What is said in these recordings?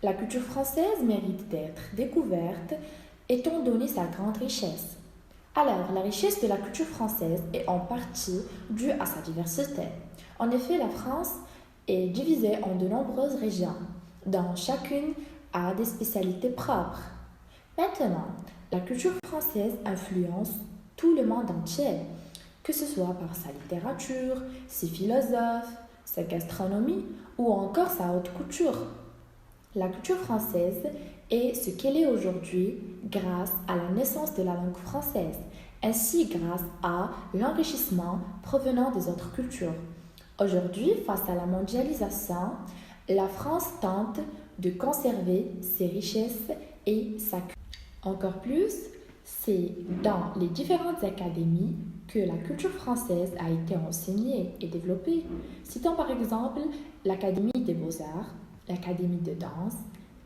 La culture française mérite d'être découverte étant donné sa grande richesse. Alors, la richesse de la culture française est en partie due à sa diversité. En effet, la France est divisée en de nombreuses régions, dont chacune a des spécialités propres. Maintenant, la culture française influence tout le monde entier, que ce soit par sa littérature, ses philosophes, sa gastronomie ou encore sa haute couture. La culture française est ce qu'elle est aujourd'hui grâce à la naissance de la langue française, ainsi grâce à l'enrichissement provenant des autres cultures. Aujourd'hui, face à la mondialisation, la France tente de conserver ses richesses et sa culture. Encore plus, c'est dans les différentes académies que la culture française a été enseignée et développée. Citons par exemple l'Académie des Beaux-Arts, l'Académie de danse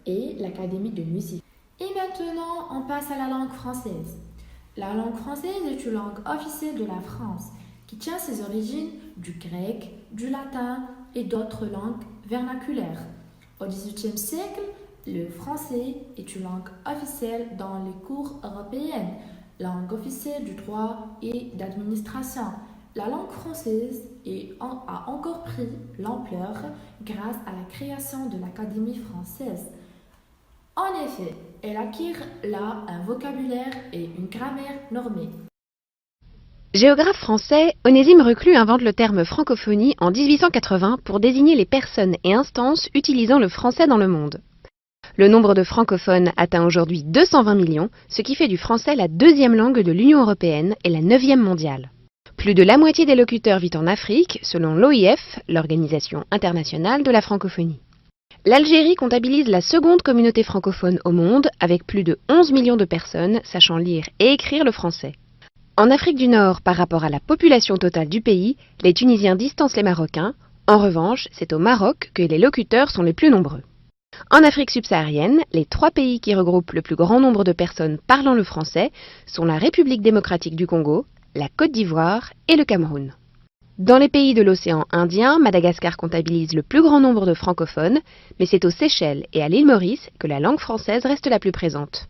et l'Académie de musique. Et maintenant, on passe à la langue française. La langue française est une langue officielle de la France qui tient ses origines du grec, du latin et d'autres langues vernaculaires. Au XVIIIe siècle, le français est une langue officielle dans les cours européennes, langue officielle du droit et d'administration. La langue française a encore pris l'ampleur grâce à la création de l'Académie française. En effet, elle acquiert là un vocabulaire et une grammaire normée. Géographe français, Onésime Reclus invente le terme francophonie en 1880 pour désigner les personnes et instances utilisant le français dans le monde. Le nombre de francophones atteint aujourd'hui 220 millions, ce qui fait du français la deuxième langue de l'Union européenne et la 9e mondiale. Plus de la moitié des locuteurs vit en Afrique, selon l'OIF, l'Organisation internationale de la francophonie. L'Algérie comptabilise la seconde communauté francophone au monde, avec plus de 11 millions de personnes sachant lire et écrire le français. En Afrique du Nord, par rapport à la population totale du pays, les Tunisiens distancent les Marocains. En revanche, c'est au Maroc que les locuteurs sont les plus nombreux. En Afrique subsaharienne, les 3 pays qui regroupent le plus grand nombre de personnes parlant le français sont la République démocratique du Congo, la Côte d'Ivoire et le Cameroun. Dans les pays de l'océan Indien, Madagascar comptabilise le plus grand nombre de francophones, mais c'est aux Seychelles et à l'île Maurice que la langue française reste la plus présente.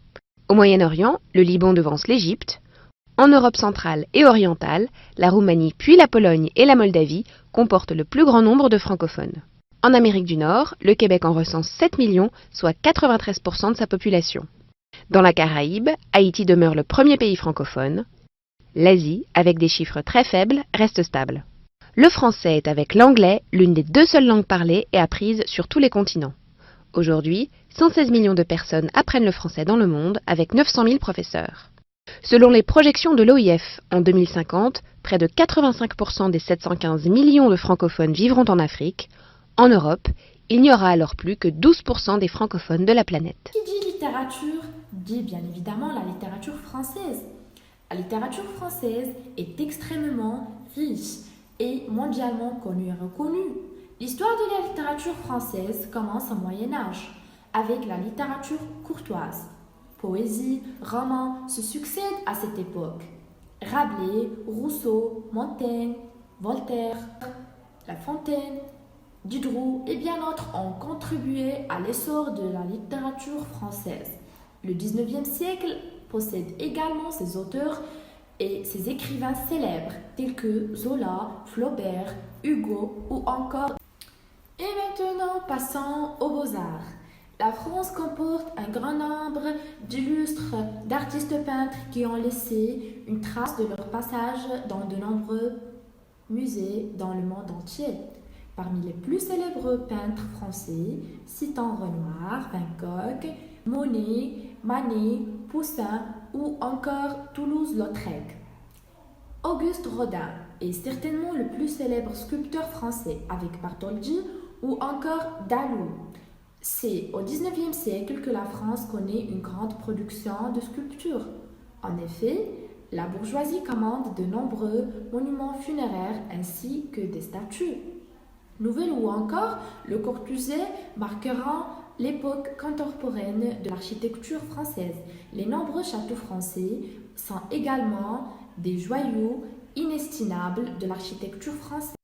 Au Moyen-Orient, le Liban devance l'Égypte. En Europe centrale et orientale, la Roumanie puis la Pologne et la Moldavie comportent le plus grand nombre de francophones. En Amérique du Nord, le Québec en recense 7 millions, soit 93% de sa population. Dans la Caraïbe, Haïti demeure le premier pays francophone. L'Asie, avec des chiffres très faibles, reste stable. Le français est avec l'anglais l'une des 2 seules langues parlées et apprises sur tous les continents. Aujourd'hui, 116 millions de personnes apprennent le français dans le monde avec 900 000 professeurs. Selon les projections de l'OIF, en 2050, près de 85% des 715 millions de francophones vivront en Afrique. En Europe, il n'y aura alors plus que 12% des francophones de la planète. Qui dit littérature dit bien évidemment la littérature française. La littérature française est extrêmement riche et mondialement connue et reconnue. L'histoire de la littérature française commence au Moyen Âge, avec la littérature courtoise. Poésie, romans se succèdent à cette époque. Rabelais, Rousseau, Montaigne, Voltaire, La Fontaine, Diderot et bien d'autres ont contribué à l'essor de la littérature française. Le XIXe siècle possède également ses auteurs et ses écrivains célèbres tels que Zola, Flaubert, Hugo ou encore. Et maintenant, passons aux beaux-arts. La France comporte un grand nombre d'illustres d'artistes peintres qui ont laissé une trace de leur passage dans de nombreux musées dans le monde entier. Parmi les plus célèbres peintres français, citons Renoir, Van Gogh, Monet, Manet, Poussin ou encore Toulouse-Lautrec. Auguste Rodin est certainement le plus célèbre sculpteur français avec Bartholdi ou encore Dalou. C'est au XIXe siècle que la France connaît une grande production de sculptures. En effet, la bourgeoisie commande de nombreux monuments funéraires ainsi que des statues. Nouvelle ou encore, Le Corbusier marquera l'époque contemporaine de l'architecture française. Les nombreux châteaux français sont également des joyaux inestimables de l'architecture française.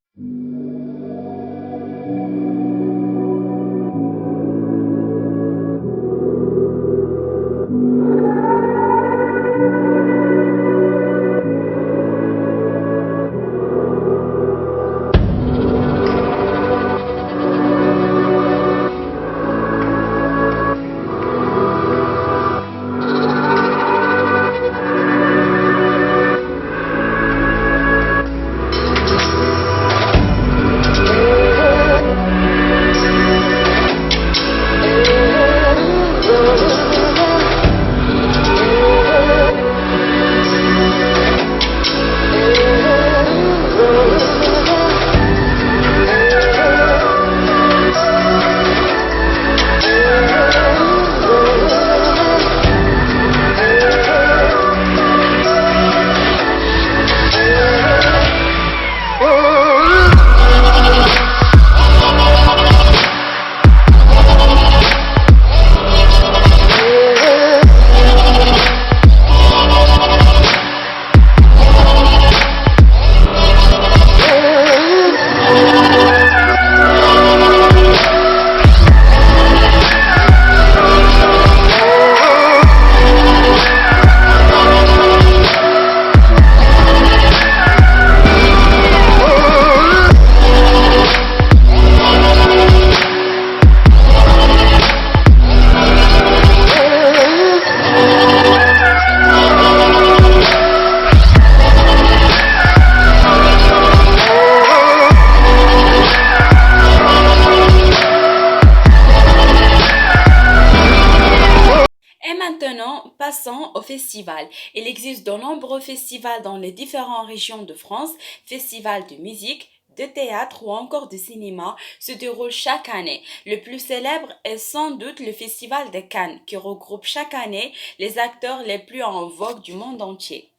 Et maintenant, passons au festival. Il existe de nombreux festivals dans les différentes régions de France. Festivals de musique, de théâtre ou encore de cinéma se déroulent chaque année. Le plus célèbre est sans doute le Festival de Cannes, qui regroupe chaque année les acteurs les plus en vogue du monde entier.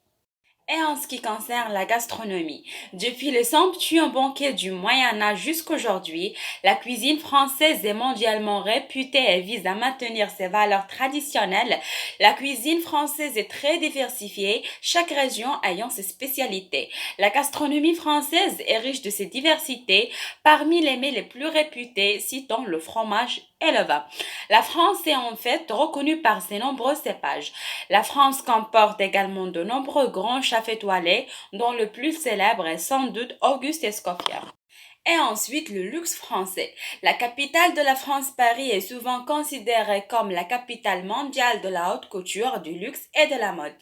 Et en ce qui concerne la gastronomie, depuis le somptueux banquet du Moyen Âge jusqu'aujourd'hui, la cuisine française est mondialement réputée et vise à maintenir ses valeurs traditionnelles. La cuisine française est très diversifiée, chaque région ayant ses spécialités. La gastronomie française est riche de ces diversités, parmi les mets les plus réputés, citant le fromage et le vin. La France est en fait reconnue par ses nombreux cépages. La France comporte également de nombreux grands chefs étoilés, dont le plus célèbre est sans doute Auguste Escoffier. Et ensuite, le luxe français. La capitale de la France, Paris, est souvent considérée comme la capitale mondiale de la haute couture, du luxe et de la mode.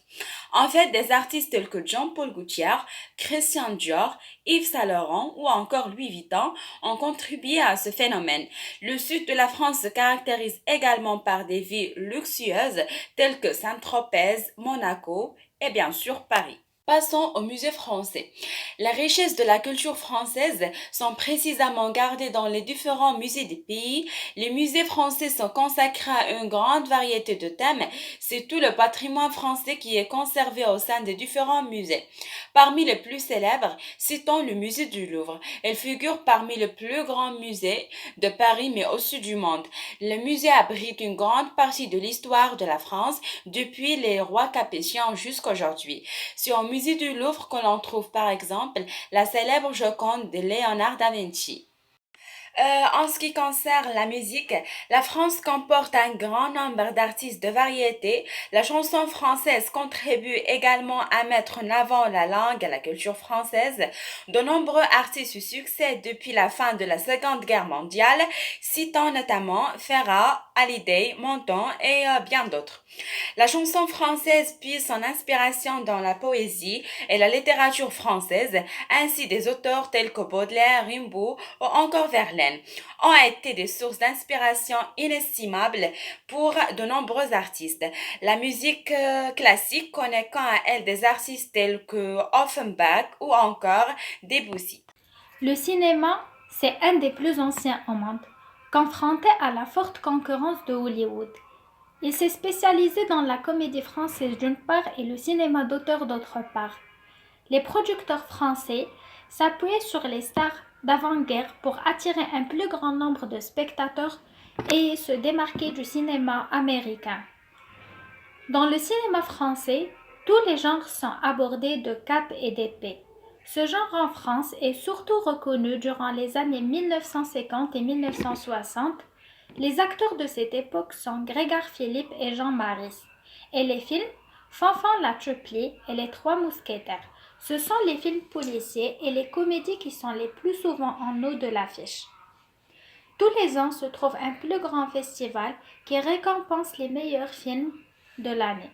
En fait, des artistes tels que Jean-Paul Gaultier, Christian Dior, Yves Saint Laurent ou encore Louis Vuitton ont contribué à ce phénomène. Le sud de la France se caractérise également par des villes luxueuses telles que Saint-Tropez, Monaco et bien sûr Paris. Passons au musée français. La richesse de la culture française sont précisément gardées dans les différents musées des pays. Les musées français sont consacrés à une grande variété de thèmes. C'est tout le patrimoine français qui est conservé au sein des différents musées. Parmi les plus célèbres, citons le musée du Louvre. Elle figure parmi les plus grands musées de Paris mais aussi du monde. Le musée abrite une grande partie de l'histoire de la France depuis les rois capétiens jusqu'à aujourd'hui. Sur le musée du Louvre que l'on trouve par exemple la célèbre Joconde de Léonard da Vinci. En ce qui concerne la musique, la France comporte un grand nombre d'artistes de variété. La chanson française contribue également à mettre en avant la langue et la culture française. De nombreux artistes succèdent depuis la fin de la Seconde Guerre mondiale, citant notamment Ferrat, Hallyday, Montand et bien d'autres. La chanson française puise son inspiration dans la poésie et la littérature française, ainsi des auteurs tels que Baudelaire, Rimbaud ou encore Verlaine ont été des sources d'inspiration inestimables pour de nombreux artistes. La musique classique connaît quant à elle des artistes tels que Offenbach ou encore Debussy. Le cinéma, c'est un des plus anciens au monde, confronté à la forte concurrence de Hollywood. Il s'est spécialisé dans la comédie française d'une part et le cinéma d'auteur d'autre part. Les producteurs français s'appuyaient sur les stars d'avant-guerre pour attirer un plus grand nombre de spectateurs et se démarquer du cinéma américain. Dans le cinéma français, tous les genres sont abordés de cap et d'épée. Ce genre en France est surtout reconnu durant les années 1950 et 1960. Les acteurs de cette époque sont Grégoire Philippe et Jean Maris. Et les films Fanfan la Tueplier et Les Trois Mousquetaires. Ce sont les films policiers et les comédies qui sont les plus souvent en haut de l'affiche. Tous les ans se trouve un plus grand festival qui récompense les meilleurs films de l'année.